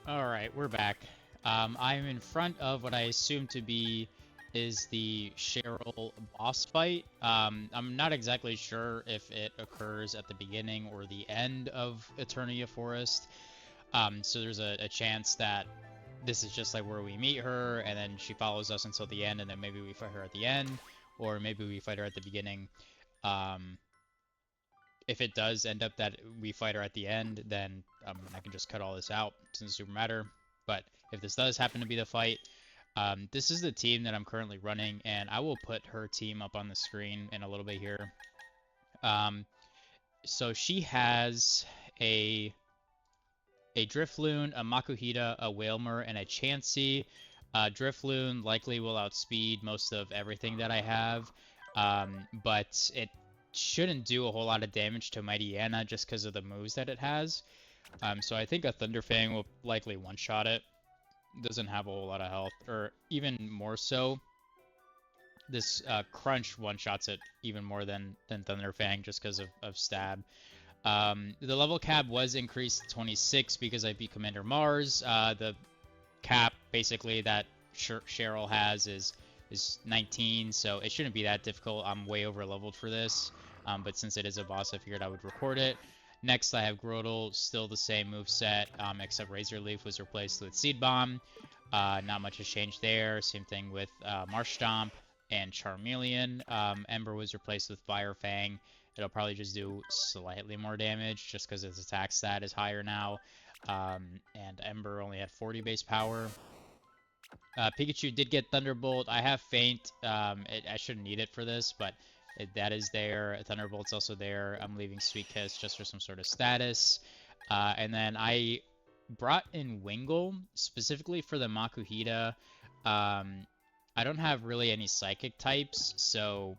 Alright, we're back. I'm in front of what I assume to be is the Cheryl boss fight. I'm not exactly sure if it occurs at the beginning or the end of Eternia Forest. So there's a chance that this is just like where we meet her and then she follows us until the end and then maybe we fight her at the end or maybe we fight her at the beginning. Um, if it does end up that we fight her at the end, then I can just cut all this out. It doesn't super matter. But if this does happen to be the fight, this is the team that I'm currently running, and I will put her team up on the screen in a little bit here. Um, so she has a a Drifloon, a Makuhita, a Whalmer, and a Chansey. Drifloon likely will outspeed most of everything that I have, but it shouldn't do a whole lot of damage to Mighty Anna just because of the moves that it has. So I think a Thunderfang will likely one-shot it. Doesn't have a whole lot of health, or even more so, this Crunch one-shots it even more than Thunderfang just because of stab. The level cap was increased to 26 because I beat Commander Mars. The cap basically that Cheryl has is 19, so it shouldn't be that difficult. I'm way over leveled for this, but since it is a boss, I figured I would record it. Next, I have Grotle, still the same move set, except Razor Leaf was replaced with Seed Bomb. Not much has changed there. Same thing with Marsh Stomp and Charmeleon. Ember was replaced with Fire Fang. It'll probably just do slightly more damage just because its attack stat is higher now. And Ember only had 40 base power. Pikachu did get Thunderbolt. I have Faint. I shouldn't need it for this, but that is there. Thunderbolt's also there. I'm leaving Sweet Kiss just for some sort of status. And then I brought in Wingull specifically for the Makuhita. I don't have really any Psychic types, so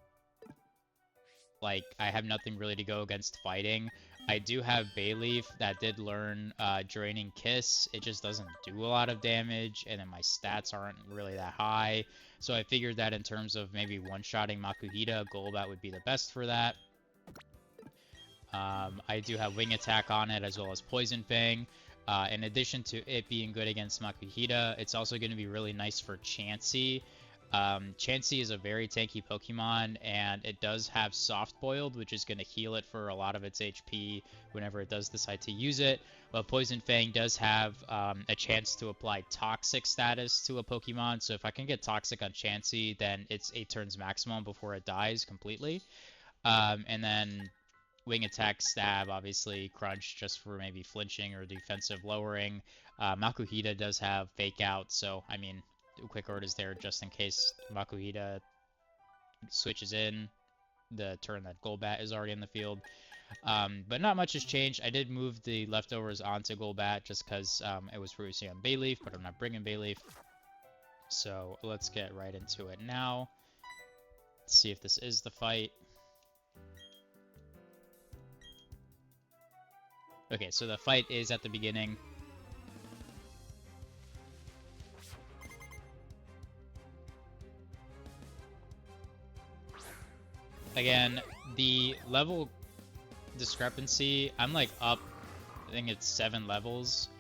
like I have nothing really to go against fighting. I do have Bayleaf that did learn Draining Kiss. It just doesn't do a lot of damage, and then my stats aren't really that high. So I figured that in terms of maybe one-shotting Makuhita, Golbat would be the best for that. I do have Wing Attack on it as well as Poison Fang. In addition to it being good against Makuhita, it's also going to be really nice for Chansey. Chansey is a very tanky Pokemon, and it does have Soft Boiled, which is going to heal it for a lot of its HP whenever it does decide to use it. But Poison Fang does have a chance to apply Toxic status to a Pokemon, so if I can get Toxic on Chansey, then it's 8 turns maximum before it dies completely. And then Wing Attack, Stab, obviously, Crunch just for maybe flinching or defensive lowering. Makuhita does have Fake Out, so, I mean, Quick Word is there just in case Makuhita switches in the turn that Golbat is already in the field. But not much has changed. I did move the leftovers onto Golbat just because it was previously on Bayleaf, but I'm not bringing Bayleaf. So let's get right into it now. Let's see if this is the fight. Okay, so the fight is at the beginning. Again, the level discrepancy, I'm like up, I think it's 7 levels.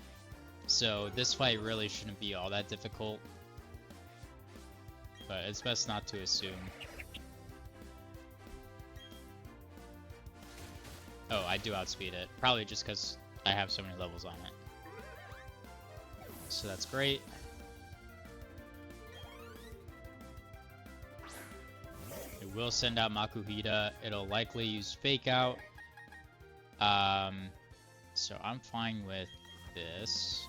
So this fight really shouldn't be all that difficult. But it's best not to assume. Oh, I do outspeed it. Probably just because I have so many levels on it. So that's great. It will send out Makuhita. It'll likely use Fake Out. So I'm fine with this.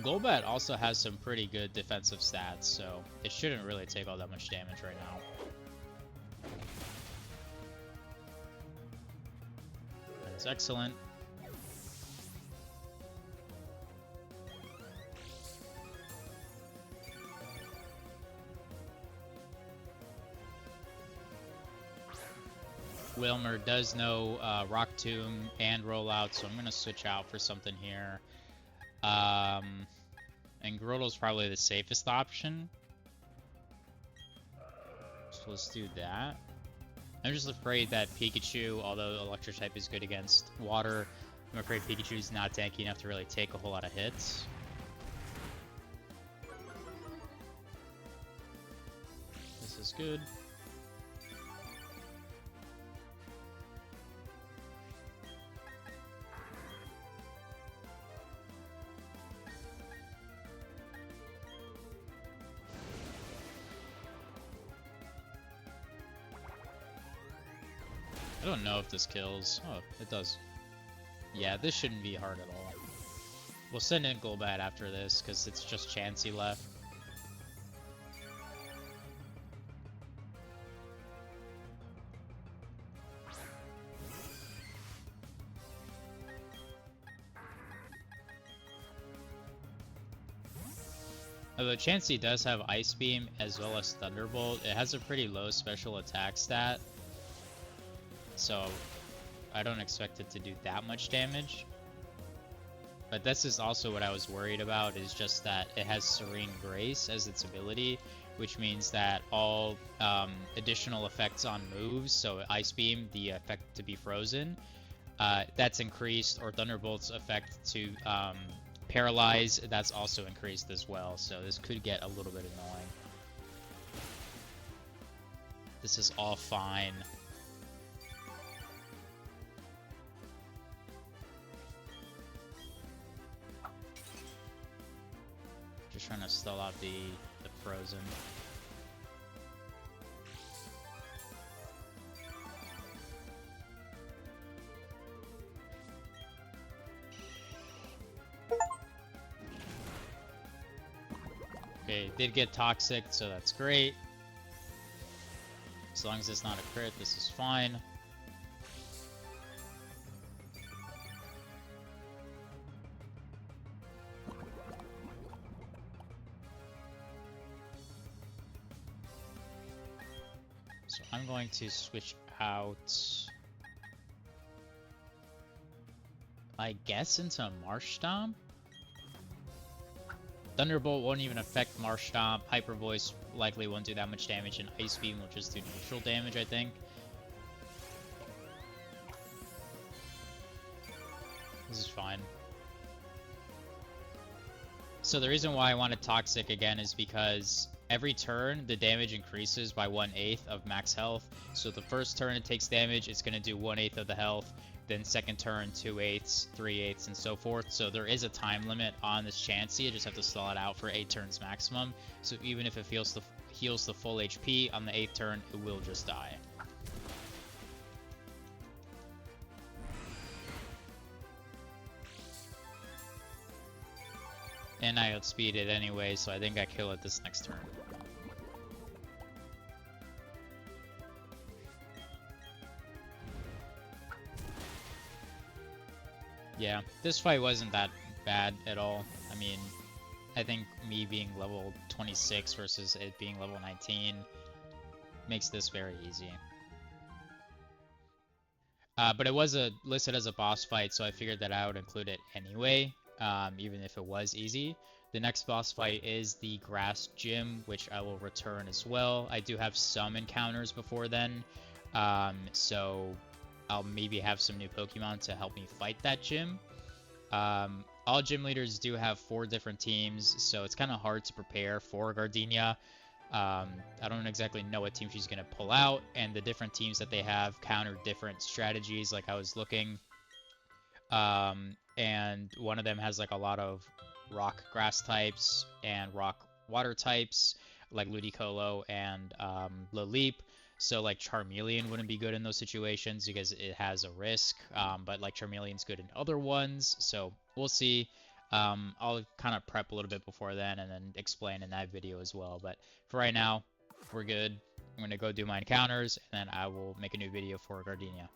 Golbat also has some pretty good defensive stats, so it shouldn't really take all that much damage right now. That is excellent. Wilmer does know Rock Tomb and Rollout, so I'm going to switch out for something here. And Grottle's probably the safest option. So let's do that. I'm just afraid that Pikachu, although electric type is good against water, I'm afraid Pikachu's not tanky enough to really take a whole lot of hits. This is good. I don't know if this kills. Oh, it does. Yeah, this shouldn't be hard at all. We'll send in Golbat after this, because it's just Chansey left. Although Chansey does have Ice Beam as well as Thunderbolt, it has a pretty low special attack stat. So I don't expect it to do that much damage. But this is also what I was worried about, is just that it has Serene Grace as its ability, which means that all additional effects on moves, so Ice Beam, the effect to be frozen, that's increased, or Thunderbolt's effect to paralyze, that's also increased as well, so this could get a little bit annoying. This is all fine. Just trying to stall out the frozen. Okay, did get toxic, so that's great. As long as it's not a crit, this is fine. So I'm going to switch out, I guess, into Marsh Stomp. Thunderbolt won't even affect Marsh Stomp. Hyper Voice likely won't do that much damage, and Ice Beam will just do neutral damage, I think. This is fine. So the reason why I wanted Toxic again is because every turn the damage increases by 1/8 of max health. So the first turn it takes damage, it's going to do 1/8 of the health. Then second turn, 2/8, 3/8, and so forth. So there is a time limit on this Chansey. You just have to stall it out for 8 turns maximum. So even if it heals the full HP on the 8th turn, it will just die. And I outspeed it anyway, so I think I kill it this next turn. Yeah, this fight wasn't that bad at all. I mean, I think me being level 26 versus it being level 19 makes this very easy. But it was listed as a boss fight, so I figured that I would include it anyway, even if it was easy. The next boss fight is the Grass Gym, which I will return as well. I do have some encounters before then, so I'll maybe have some new Pokemon to help me fight that gym. All gym leaders do have 4 different teams, so it's kind of hard to prepare for Gardenia. I don't exactly know what team she's going to pull out, and the different teams that they have counter different strategies, like I was looking. And one of them has like a lot of rock grass types and rock water types, like Ludicolo and Laleep. So like Charmeleon wouldn't be good in those situations because it has a risk, but like Charmeleon's good in other ones, so we'll see. I'll kind of prep a little bit before then and then explain in that video as well, but for right now, we're good. I'm going to go do my encounters, and then I will make a new video for Gardenia.